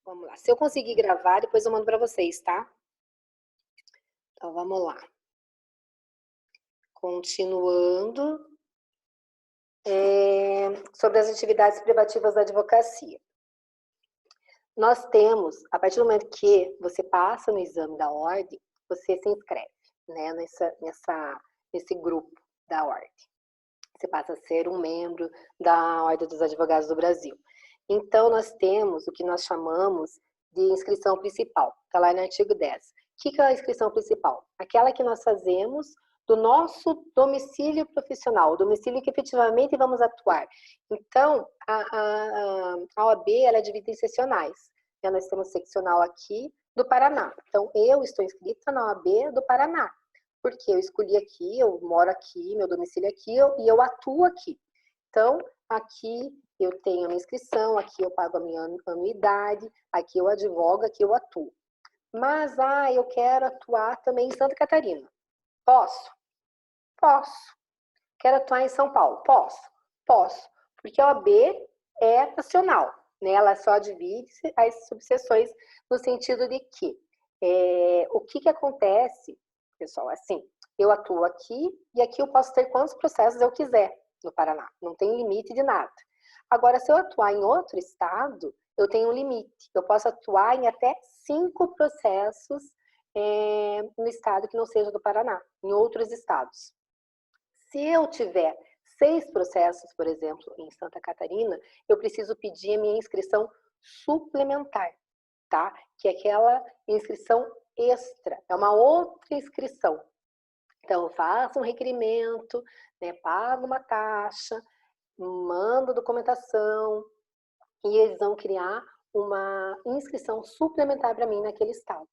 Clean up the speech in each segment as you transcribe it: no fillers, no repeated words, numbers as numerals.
Vamos lá. Se eu conseguir gravar, depois eu mando para vocês, tá? Então, vamos lá. Continuando. Sobre as atividades privativas da advocacia. Nós temos, a partir do momento que você passa no exame da ordem, você se inscreve, né, nesse grupo da ordem. Você passa a ser um membro da Ordem dos Advogados do Brasil. Então, nós temos o que nós chamamos de inscrição principal, está lá no artigo 10. O que é a inscrição principal? Aquela que nós fazemos do nosso domicílio profissional, o domicílio que efetivamente vamos atuar. Então, a OAB ela é dividida em seccionais. Nós temos seccional aqui do Paraná. Então, eu estou inscrita na OAB do Paraná, porque eu escolhi aqui, eu moro aqui, meu domicílio é aqui e eu atuo aqui. Então, aqui eu tenho a minha inscrição, aqui eu pago a minha anuidade, aqui eu advogo, aqui eu atuo. Mas, eu quero atuar também em Santa Catarina. Posso? Posso. Quero atuar em São Paulo? Posso? Posso. Porque a OAB é nacional, né? Ela só divide as subseções no sentido de que o que acontece, pessoal, assim, eu atuo aqui e aqui eu posso ter quantos processos eu quiser no Paraná. Não tem limite de nada. Agora, se eu atuar em outro estado, eu tenho um limite. Eu posso atuar em até 5 processos no estado que não seja do Paraná, em outros estados. Se eu tiver 6 processos, por exemplo, em Santa Catarina, eu preciso pedir a minha inscrição suplementar, tá? Que é aquela inscrição extra, é uma outra inscrição. Então, eu faço um requerimento, né, pago uma taxa, mando documentação e eles vão criar uma inscrição suplementar para mim naquele estado,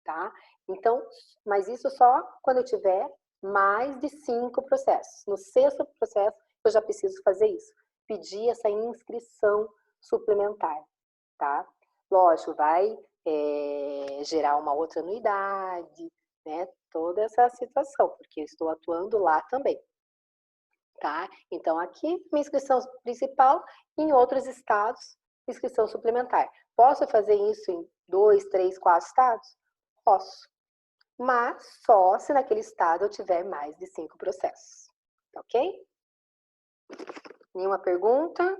tá? Então, mas isso só quando eu tiver mais de 5 processos. No 6º processo, eu já preciso fazer isso, pedir essa inscrição suplementar, tá? Lógico, vai gerar uma outra anuidade, né? Toda essa situação, porque eu estou atuando lá também, tá? Então, aqui, minha inscrição principal, em outros estados, inscrição suplementar. Posso fazer isso em 2, 3, 4 estados? Posso. Mas só se naquele estado eu tiver mais de 5 processos. Tá ok? Nenhuma pergunta?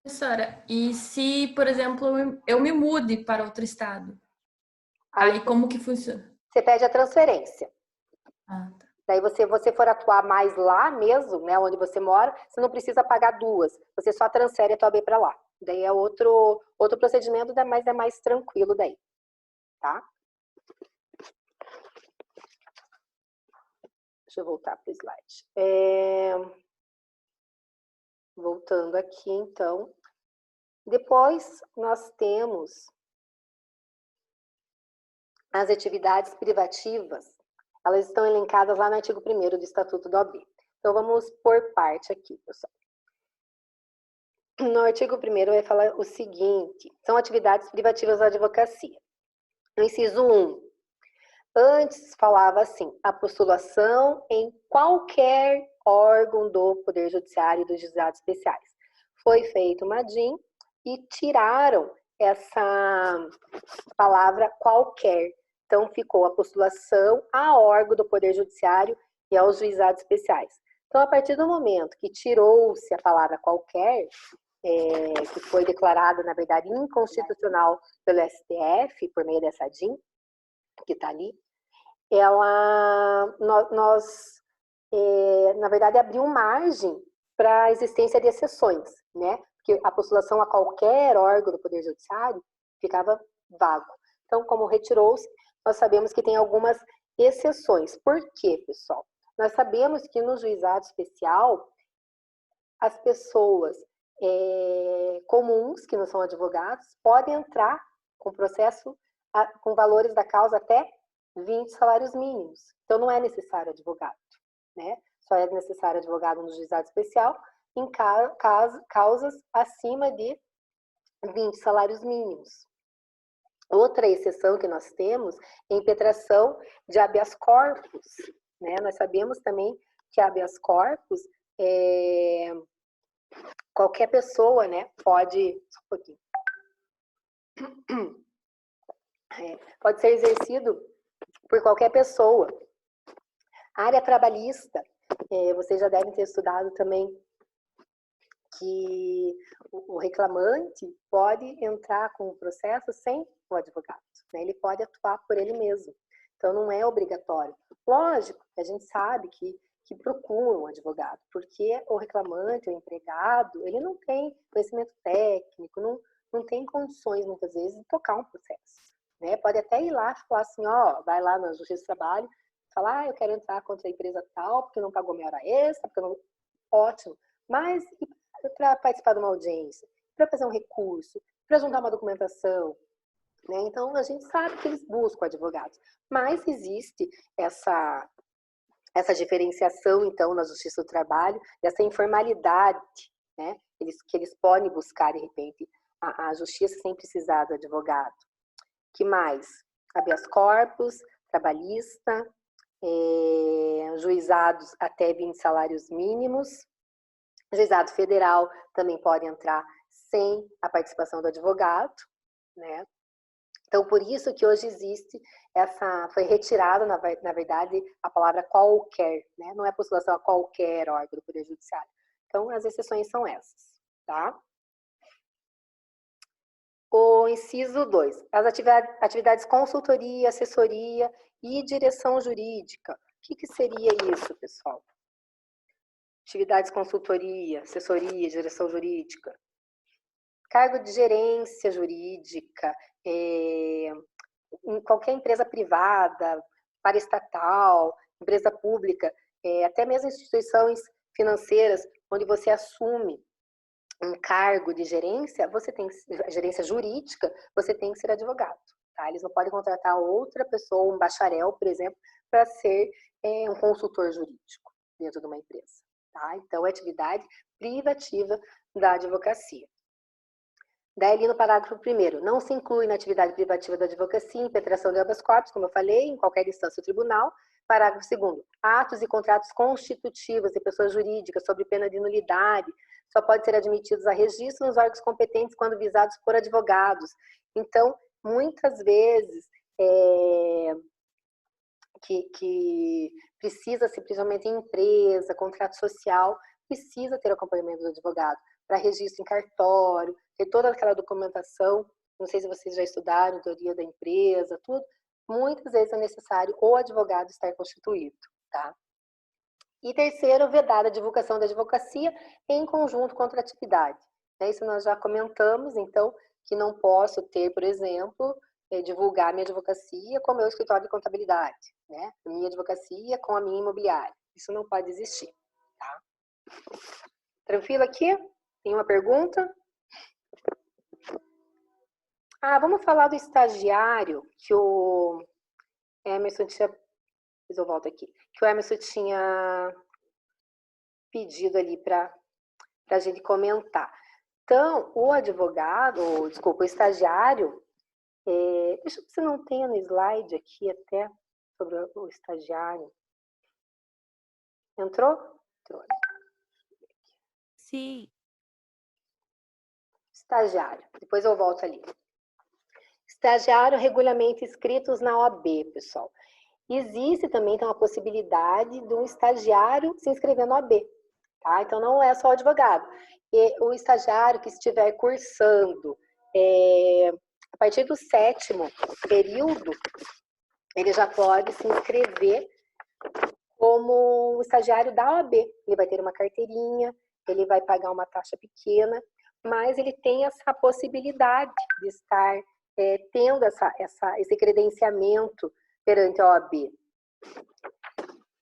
Professora, e se, por exemplo, eu me mude para outro estado? Aí como que funciona? Você pede a transferência. Ah, tá. Daí você for atuar mais lá mesmo, né, onde você mora, você não precisa pagar 2. Você só transfere a tua OAB para lá. Daí é outro procedimento, mas é mais tranquilo daí. Tá? Deixa eu voltar para o slide. Voltando aqui, então. Depois, nós temos as atividades privativas. Elas estão elencadas lá no artigo 1º do Estatuto da OAB. Então, vamos por parte aqui, pessoal. No artigo 1º vai falar o seguinte, são atividades privativas da advocacia. No inciso 1, antes falava assim, a postulação em qualquer órgão do Poder Judiciário e dos juizados especiais. Foi feito uma DIN e tiraram essa palavra qualquer. Então, ficou a postulação a órgão do Poder Judiciário e aos juizados especiais. Então, a partir do momento que tirou-se a palavra qualquer, que foi declarada, na verdade, inconstitucional pelo STF, por meio dessa DIN, que está ali, na verdade, abriu margem para a existência de exceções, né? Porque a postulação a qualquer órgão do Poder Judiciário ficava vago. Então, como retirou-se, nós sabemos que tem algumas exceções. Por quê, pessoal? Nós sabemos que no juizado especial, as pessoas comuns, que não são advogados, podem entrar com processo com valores da causa até 20 salários mínimos. Então, não é necessário advogado, né? Só é necessário advogado no juizado especial em causas acima de 20 salários mínimos. Outra exceção que nós temos é a impetração de habeas corpus, né? Nós sabemos também que habeas corpus qualquer pessoa, né, pode... Só um pouquinho. Pode ser exercido por qualquer pessoa. A área trabalhista, vocês já devem ter estudado também que o reclamante pode entrar com o processo sem o advogado, né? Ele pode atuar por ele mesmo. Então, não é obrigatório. Lógico, a gente sabe que procuram um advogado, porque o reclamante, o empregado, ele não tem conhecimento técnico, não tem condições, muitas vezes, de tocar um processo, né? Pode até ir lá e falar assim, ó, vai lá na Justiça do Trabalho, falar, eu quero entrar contra a empresa tal, porque não pagou minha hora extra, porque não... Ótimo. Mas para participar de uma audiência, para fazer um recurso, para juntar uma documentação, né? Então, a gente sabe que eles buscam advogados. Mas existe essa diferenciação, então, na Justiça do Trabalho, essa informalidade, né? Que eles podem buscar, de repente, a justiça sem precisar do advogado. Que mais? Habeas corpus, trabalhista, juizados até 20 salários mínimos. Juizado federal também pode entrar sem a participação do advogado, né? Então, por isso que hoje existe foi retirada, na verdade, a palavra qualquer, né? Não é postulação a qualquer órgão do Poder Judiciário. Então, as exceções são essas, tá? O inciso 2, as atividades consultoria, assessoria e direção jurídica. O que seria isso, pessoal? Atividades consultoria, assessoria, direção jurídica. Cargo de gerência jurídica, em qualquer empresa privada, paraestatal, empresa pública, até mesmo instituições financeiras, onde você assume um cargo de gerência, gerência jurídica, você tem que ser advogado. Tá? Eles não podem contratar outra pessoa, um bacharel, por exemplo, para ser um consultor jurídico dentro de uma empresa. Tá? Então, é atividade privativa da advocacia. Daí, ali no parágrafo 1º, não se inclui na atividade privativa da advocacia impetração de habeas corpus, como eu falei, em qualquer instância ou tribunal. Parágrafo 2º, atos e contratos constitutivos de pessoas jurídicas sob pena de nulidade só podem ser admitidos a registro nos órgãos competentes quando visados por advogados. Então, muitas vezes, que precisa-se, principalmente em empresa, contrato social, precisa ter acompanhamento do advogado para registro em cartório, ter toda aquela documentação. Não sei se vocês já estudaram teoria da empresa, tudo. Muitas vezes é necessário o advogado estar constituído, tá? E terceiro, vedada a divulgação da advocacia em conjunto com outra atividade. Isso nós já comentamos, então, que não posso ter, por exemplo, divulgar minha advocacia com o meu escritório de contabilidade, né? Minha advocacia com a minha imobiliária. Isso não pode existir, tá? Tranquilo aqui? Tem uma pergunta? Vamos falar do estagiário que o Emerson tinha... Depois eu volto aqui. Que o Emerson tinha pedido ali para a gente comentar. Então, o advogado, desculpa, o estagiário, deixa eu ver se não tem no slide aqui até sobre o estagiário. Entrou? Entrou. Sim. Estagiário, depois eu volto ali. Estagiário regularmente inscritos na OAB, pessoal. Existe também então, a possibilidade de um estagiário se inscrever na OAB. Tá? Então, não é só o advogado. E o estagiário que estiver cursando a partir do 7º período, ele já pode se inscrever como estagiário da OAB. Ele vai ter uma carteirinha, ele vai pagar uma taxa pequena, mas ele tem essa possibilidade de estar tendo esse credenciamento perante a OAB.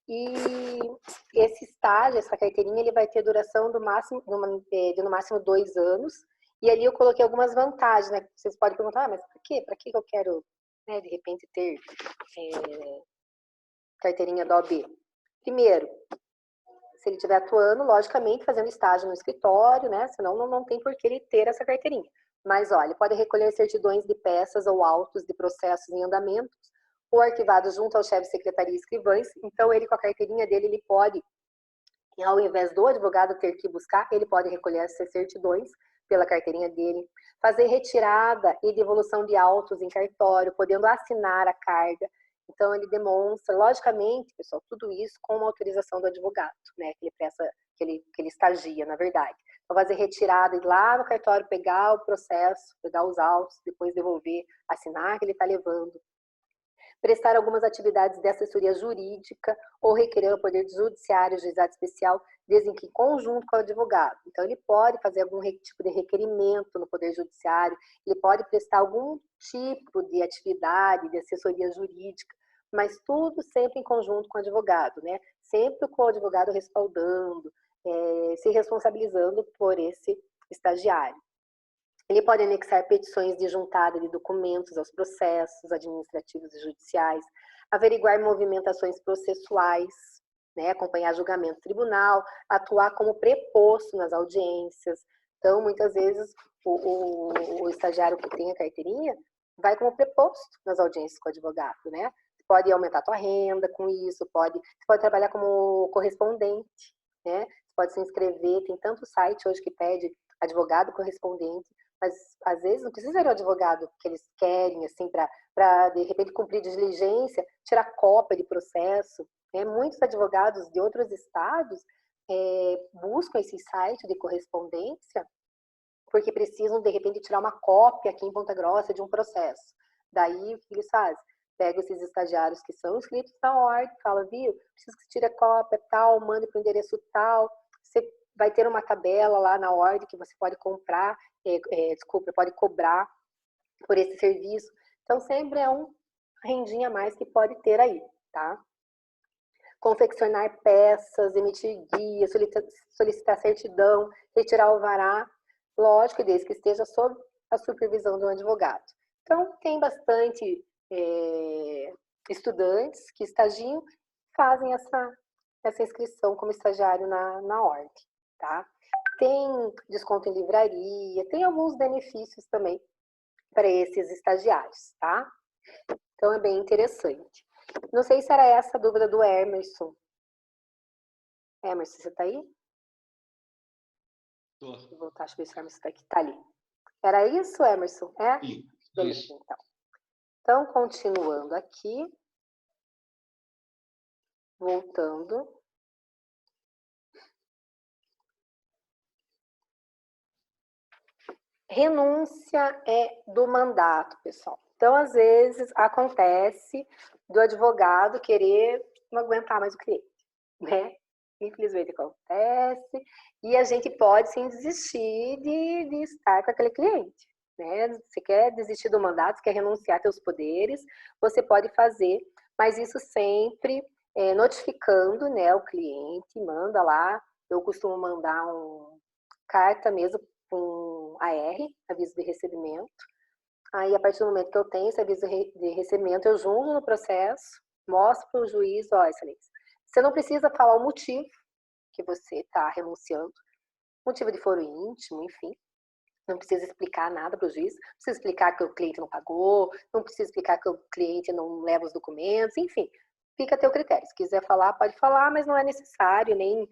E esse estágio, essa carteirinha, ele vai ter duração no máximo 2 anos. E ali eu coloquei algumas vantagens, né? Vocês podem perguntar, mas por quê? Para que eu quero, né, de repente, ter carteirinha da OAB? Primeiro, se ele estiver atuando, logicamente, fazendo estágio no escritório, né? Senão não tem por que ele ter essa carteirinha. Mas, olha, ele pode recolher certidões de peças ou autos de processos em andamento, ou arquivado junto ao chefe de secretaria e escrivães. Então, ele com a carteirinha dele, ele pode, ao invés do advogado ter que buscar, ele pode recolher essas certidões pela carteirinha dele, fazer retirada e devolução de autos em cartório, podendo assinar a carga. Então, ele demonstra, logicamente, pessoal, tudo isso com uma autorização do advogado, né, que ele presta, que ele estagia, na verdade. Então, fazer retirada, ir lá no cartório, pegar o processo, pegar os autos, depois devolver, assinar que ele está levando. Prestar algumas atividades de assessoria jurídica ou requerer ao Poder Judiciário, juizado especial, desde que em conjunto com o advogado. Então, ele pode fazer algum tipo de requerimento no Poder Judiciário, ele pode prestar algum tipo de atividade de assessoria jurídica, mas tudo sempre em conjunto com o advogado, né? Sempre com o advogado respaldando, se responsabilizando por esse estagiário. Ele pode anexar petições de juntada de documentos aos processos administrativos e judiciais, averiguar movimentações processuais, né, acompanhar julgamento do tribunal, atuar como preposto nas audiências. Então, muitas vezes, o estagiário que tem a carteirinha vai como preposto nas audiências com o advogado, né? Pode aumentar a tua renda com isso, você pode trabalhar como correspondente, né? Você pode se inscrever, tem tanto site hoje que pede advogado correspondente, mas às vezes não precisa ser o advogado que eles querem, assim, para de repente cumprir diligência, tirar cópia de processo. Né? Muitos advogados de outros estados buscam esse site de correspondência porque precisam, de repente, tirar uma cópia aqui em Ponta Grossa de um processo. Daí, o que eles fazem? Pegam esses estagiários que são inscritos na ordem, fala, viu, preciso que você tire a cópia tal, mande para o endereço tal, você vai ter uma tabela lá na ordem que você pode comprar, pode cobrar por esse serviço. Então, sempre é um rendinha a mais que pode ter aí, tá? Confeccionar peças, emitir guia, solicitar certidão, retirar alvará, lógico, desde que esteja sob a supervisão de um advogado. Então, tem bastante estudantes que estagiam, fazem essa inscrição como estagiário na ordem, tá? Tem desconto em livraria, tem alguns benefícios também para esses estagiários, tá? Então, é bem interessante. Não sei se era essa a dúvida do Emerson. Emerson, você está aí? Tô. Vou voltar, deixa eu ver se o Emerson está aqui. Está ali. Era isso, Emerson? É? Sim, beleza, isso. Então, continuando aqui. Voltando. Renúncia do mandato, pessoal. Então, às vezes, acontece do advogado querer não aguentar mais o cliente, né? Infelizmente acontece, e a gente pode sim desistir de estar com aquele cliente, né? Você quer desistir do mandato, você quer renunciar a seus poderes, você pode fazer, mas isso sempre notificando, né, o cliente, manda lá, eu costumo mandar carta mesmo com AR, aviso de recebimento. Aí, a partir do momento que eu tenho esse aviso de recebimento, eu junto no processo, mostro para o juiz, ó, excelência, você não precisa falar o motivo que você está renunciando, motivo de foro íntimo, enfim, não precisa explicar nada para o juiz, não precisa explicar que o cliente não pagou, não precisa explicar que o cliente não leva os documentos, enfim, fica a teu critério. Se quiser falar, pode falar, mas não é necessário, nem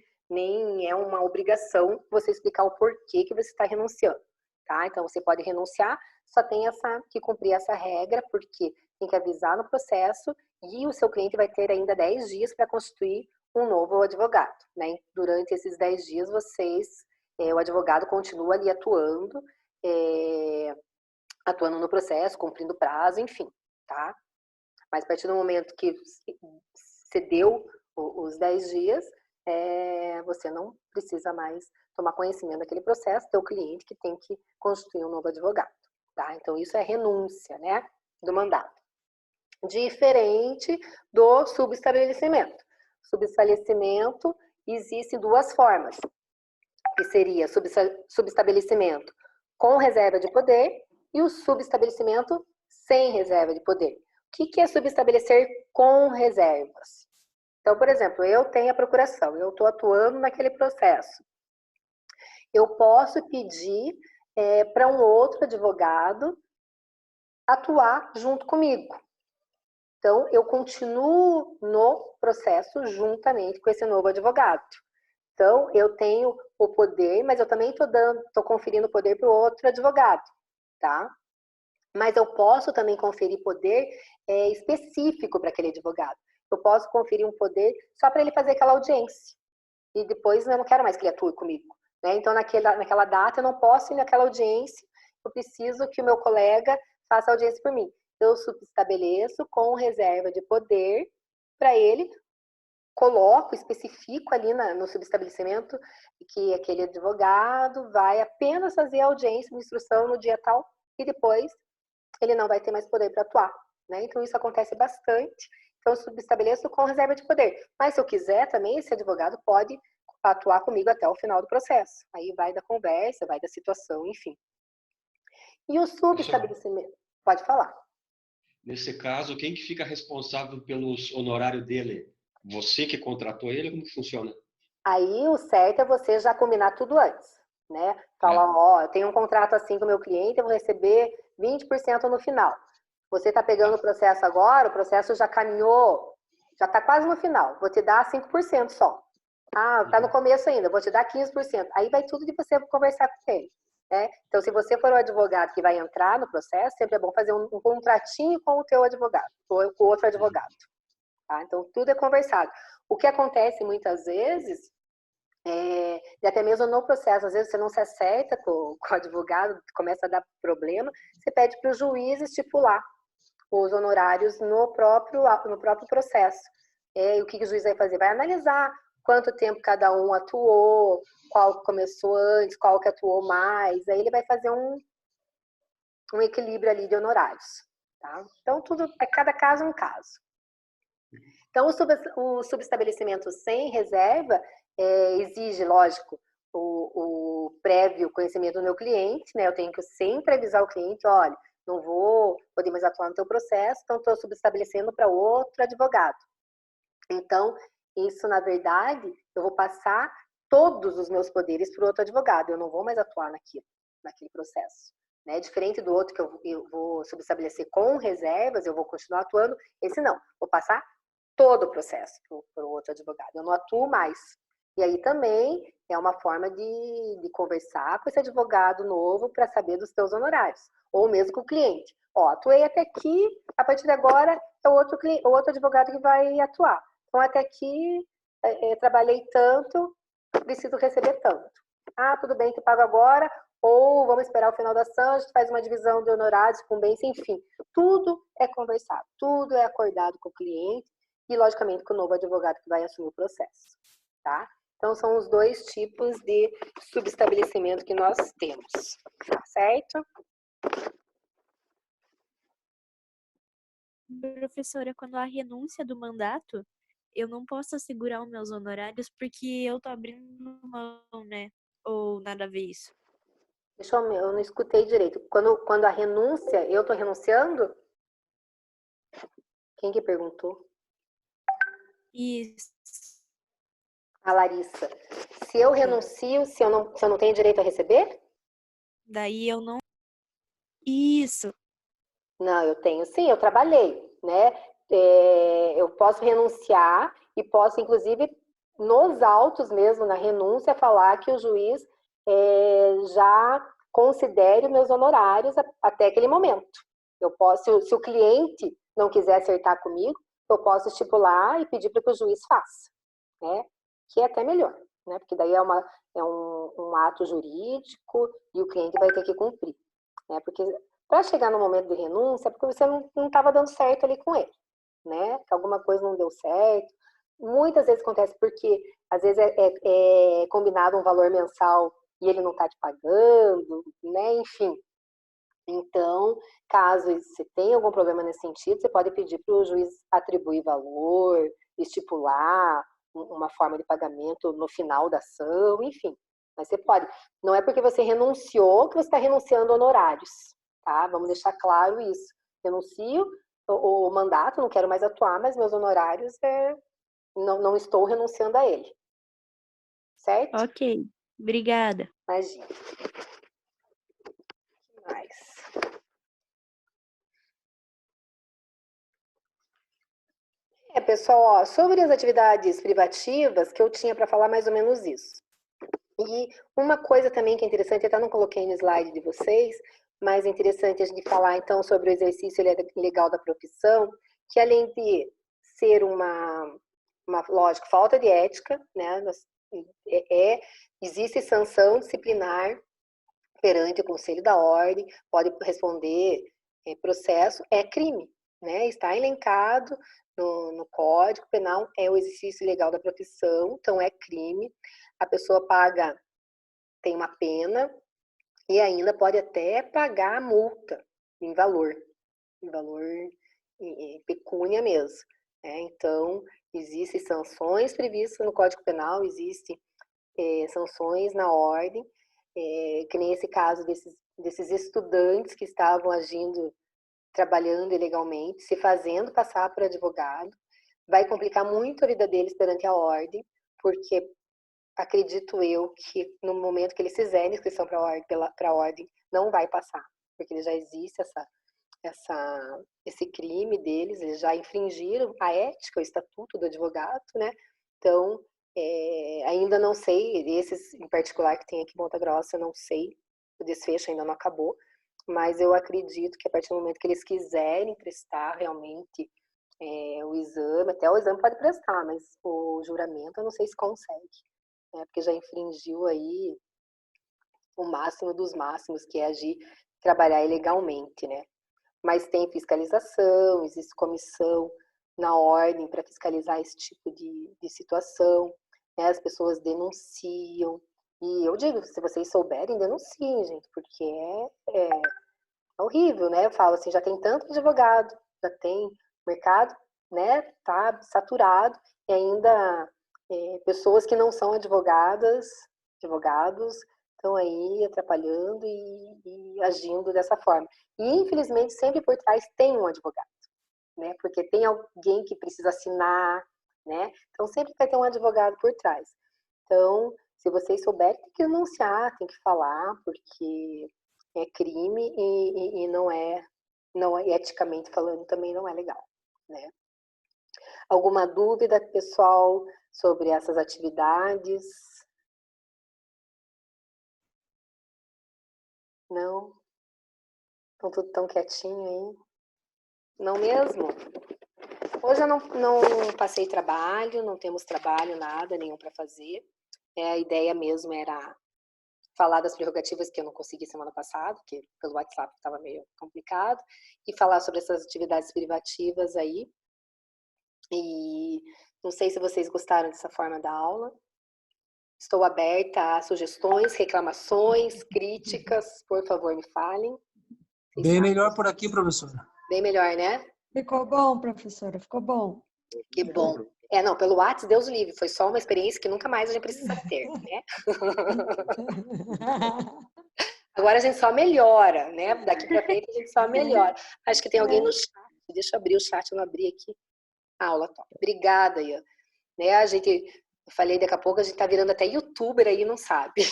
é uma obrigação você explicar o porquê que você está renunciando, tá? Então, você pode renunciar, só tem que cumprir essa regra, porque tem que avisar no processo e o seu cliente vai ter ainda 10 dias para constituir um novo advogado, né? Durante esses 10 dias, o advogado continua ali atuando no processo, cumprindo prazo, enfim, tá? Mas a partir do momento que você deu os 10 dias, você não precisa mais tomar conhecimento daquele processo, teu cliente que tem que constituir um novo advogado, tá? Então, isso é renúncia, né, do mandato. Diferente do subestabelecimento. Subestabelecimento existe duas formas, que seria subestabelecimento com reserva de poder e o subestabelecimento sem reserva de poder. O que é subestabelecer com reservas? Então, por exemplo, eu tenho a procuração, eu estou atuando naquele processo. Eu posso pedir para um outro advogado atuar junto comigo. Então, eu continuo no processo juntamente com esse novo advogado. Então, eu tenho o poder, mas eu também estou conferindo o poder para o outro advogado, tá? Mas eu posso também conferir poder específico para aquele advogado. Eu posso conferir um poder só para ele fazer aquela audiência. E depois eu não quero mais que ele atue comigo. Né? Então, naquela data, eu não posso ir naquela audiência. Eu preciso que o meu colega faça audiência por mim. Eu subestabeleço com reserva de poder para ele, coloco, especifico ali no subestabelecimento que aquele advogado vai apenas fazer a audiência de instrução no dia tal e depois ele não vai ter mais poder para atuar. Né? Então, isso acontece bastante. Então, eu subestabeleço com reserva de poder. Mas, se eu quiser também, esse advogado pode atuar comigo até o final do processo. Aí vai da conversa, vai da situação, enfim. E o subestabelecimento... Pode falar. Nesse caso, quem que fica responsável pelos honorários dele? Você que contratou ele? Como que funciona? Aí, o certo é você já combinar tudo antes. Né? Falar, ó, eu tenho um contrato assim com o meu cliente, eu vou receber 20% no final. Você está pegando o processo agora, o processo já caminhou, já está quase no final. Vou te dar 5% só. Ah, está no começo ainda, vou te dar 15%. Aí vai tudo de você conversar com ele. Né? Então, se você for o advogado que vai entrar no processo, sempre é bom fazer um contratinho com o teu advogado, ou com o outro advogado. Tá? Então, tudo é conversado. O que acontece muitas vezes, e até mesmo no processo, às vezes você não se acerta com o advogado, começa a dar problema, você pede para o juiz estipular os honorários no próprio processo. E o que o juiz vai fazer? Vai analisar quanto tempo cada um atuou, qual começou antes, qual que atuou mais, aí ele vai fazer um equilíbrio ali de honorários. Tá? Então, cada caso é um caso. Então, o subestabelecimento sem reserva exige, lógico, o prévio conhecimento do meu cliente, né? Eu tenho que sempre avisar o cliente, olha, não vou poder mais atuar no teu processo, então estou subestabelecendo para outro advogado. Então, isso, na verdade, eu vou passar todos os meus poderes para o outro advogado, eu não vou mais atuar naquele processo. Né? Diferente do outro que eu vou subestabelecer com reservas, eu vou continuar atuando, esse não, vou passar todo o processo para o outro advogado, eu não atuo mais. E aí também é uma forma de conversar com esse advogado novo para saber dos teus honorários, ou mesmo com o cliente. Ó, atuei até aqui, a partir de agora é o outro advogado que vai atuar. Então, até aqui, trabalhei tanto, preciso receber tanto. Ah, tudo bem, que pago agora, ou vamos esperar o final da ação, a gente faz uma divisão de honorários, incumbência, enfim. Tudo é conversado, tudo é acordado com o cliente e, logicamente, com o novo advogado que vai assumir o processo, tá? Então, são os dois tipos de subestabelecimento que nós temos, tá certo? Professora, quando há renúncia do mandato, eu não posso assegurar os meus honorários porque eu tô abrindo mão, né? Ou nada a ver isso? Eu não escutei direito. Quando a renúncia, eu tô renunciando? Quem que perguntou? Isso. A Larissa. Se eu renuncio, se eu não tenho direito a receber? Daí eu não. Isso. Não, eu tenho sim, eu trabalhei, né? Eu posso renunciar e posso, inclusive, nos autos mesmo, na renúncia, falar que o juiz já considere meus honorários até aquele momento. Eu posso, se o cliente não quiser acertar comigo, eu posso estipular e pedir para que o juiz faça, né? Que é até melhor, né? Porque daí é um ato jurídico e o cliente vai ter que cumprir, né? Porque para chegar no momento de renúncia, é porque você não estava dando certo ali com ele, né? Que alguma coisa não deu certo. Muitas vezes acontece porque, às vezes, é combinado um valor mensal e ele não está te pagando, né? Enfim. Então, caso você tenha algum problema nesse sentido, você pode pedir para o juiz atribuir valor, estipular uma forma de pagamento no final da ação, enfim. Mas você pode. Não é porque você renunciou que você está renunciando honorários, tá? Vamos deixar claro isso. Renuncio o mandato, não quero mais atuar, mas meus honorários não estou renunciando a ele. Certo? Ok. Obrigada. Imagina. O que mais? Pessoal, ó, sobre as atividades privativas, que eu tinha para falar mais ou menos isso. E uma coisa também que é interessante, eu até não coloquei no slide de vocês, mas é interessante a gente falar então sobre o exercício legal da profissão, que além de ser lógico, falta de ética, né? Existe sanção disciplinar perante o Conselho da Ordem, pode responder processo, é crime, né? Está elencado no Código Penal, é o exercício ilegal da profissão, então é crime. A pessoa tem uma pena e ainda pode até pagar a multa em valor em pecúnia mesmo. Né? Então, existem sanções previstas no Código Penal, existem sanções na ordem, que nem esse caso desses estudantes que estavam trabalhando ilegalmente, se fazendo passar por advogado, vai complicar muito a vida deles perante a ordem, porque acredito eu que no momento que eles fizerem inscrição para a ordem, não vai passar, porque já existe esse crime deles, eles já infringiram a ética, o estatuto do advogado, né? Então, ainda não sei, esses em particular que tem aqui em Ponta Grossa, eu não sei, o desfecho ainda não acabou, mas eu acredito que a partir do momento que eles quiserem prestar realmente o exame, até o exame pode prestar, mas o juramento eu não sei se consegue, né? Porque já infringiu aí o máximo dos máximos, que é trabalhar ilegalmente, né? Mas tem fiscalização, existe comissão na ordem para fiscalizar esse tipo de situação, né? As pessoas denunciam, e eu digo, se vocês souberem, denunciem, gente, porque é horrível, né? Eu falo assim, já tem tanto advogado, já tem mercado, né? Tá saturado, e ainda pessoas que não são advogados, estão aí atrapalhando e agindo dessa forma. E, infelizmente, sempre por trás tem um advogado, né? Porque tem alguém que precisa assinar, né? Então, sempre vai ter um advogado por trás. Então, se vocês souberem, tem que denunciar, tem que falar, porque é crime e não é, eticamente falando, também não é legal, né? Alguma dúvida, pessoal, sobre essas atividades? Não? Estão tudo tão quietinho aí? Não mesmo? Hoje eu não passei trabalho, não temos trabalho, nada, nenhum para fazer. A ideia mesmo era falar das prerrogativas que eu não consegui semana passada, porque pelo WhatsApp estava meio complicado, e falar sobre essas atividades privativas aí. E não sei se vocês gostaram dessa forma da aula. Estou aberta a sugestões, reclamações, críticas, por favor, me falem. Bem melhor por aqui, professora. Bem melhor, né? Ficou bom, professora, ficou bom. Que bom. Não, pelo WhatsApp, Deus livre, foi só uma experiência que nunca mais a gente precisa ter, né? Agora a gente só melhora, né? Daqui pra frente a gente só melhora. Acho que tem alguém no chat. Deixa eu abrir o chat, eu não abri aqui. Aula top. Obrigada, Ian. Né? Eu falei, daqui a pouco a gente tá virando até youtuber aí, não sabe.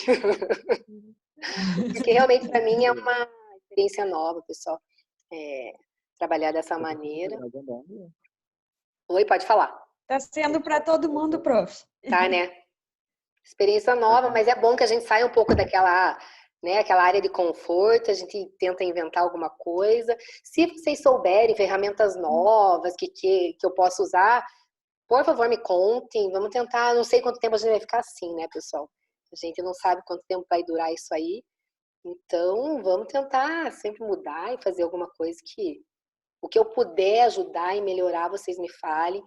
Porque realmente para mim é uma experiência nova, pessoal. Trabalhar dessa maneira. Oi, pode falar. Tá sendo para todo mundo, prof. Tá, né? Experiência nova, mas é bom que a gente saia um pouco daquela, né, aquela área de conforto, a gente tenta inventar alguma coisa. Se vocês souberem ferramentas novas que eu posso usar, por favor, me contem. Vamos tentar, não sei quanto tempo a gente vai ficar assim, né, pessoal? A gente não sabe quanto tempo vai durar isso aí. Então, vamos tentar sempre mudar e fazer alguma coisa o que eu puder ajudar e melhorar, vocês me falem.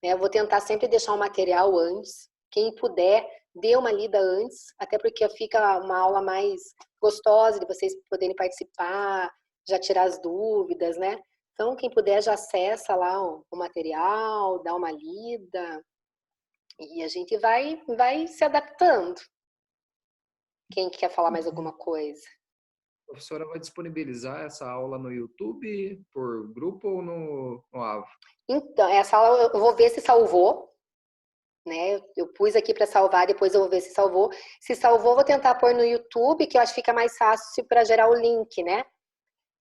Né? Eu vou tentar sempre deixar o material antes. Quem puder, dê uma lida antes, até porque fica uma aula mais gostosa de vocês poderem participar, já tirar as dúvidas, né? Então, quem puder já acessa lá o material, dá uma lida e a gente vai se adaptando. Quem quer falar mais alguma coisa? A professora vai disponibilizar essa aula no YouTube, por grupo ou no AVA? Então, essa aula eu vou ver se salvou, né? Eu pus aqui para salvar, depois eu vou ver se salvou. Se salvou, vou tentar pôr no YouTube, que eu acho que fica mais fácil para gerar o link, né?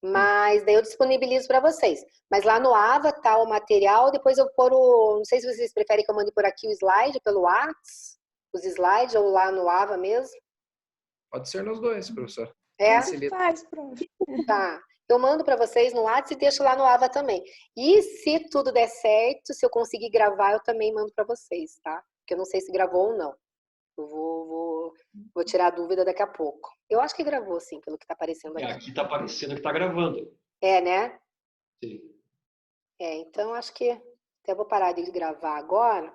Mas daí eu disponibilizo para vocês. Mas lá no AVA tá o material, depois eu pôr não sei se vocês preferem que eu mande por aqui o slide, pelo WhatsApp, os slides, ou lá no AVA mesmo. Pode ser nos dois, professor. É? Tanto faz, prof. Tá. Eu mando para vocês no WhatsApp e deixo lá no Ava também. E se tudo der certo, se eu conseguir gravar, eu também mando para vocês, tá? Porque eu não sei se gravou ou não. Eu vou tirar a dúvida daqui a pouco. Eu acho que gravou, sim, pelo que tá aparecendo aqui. Aqui está aparecendo que está gravando. É, né? Sim. É, então acho que até vou parar de gravar agora.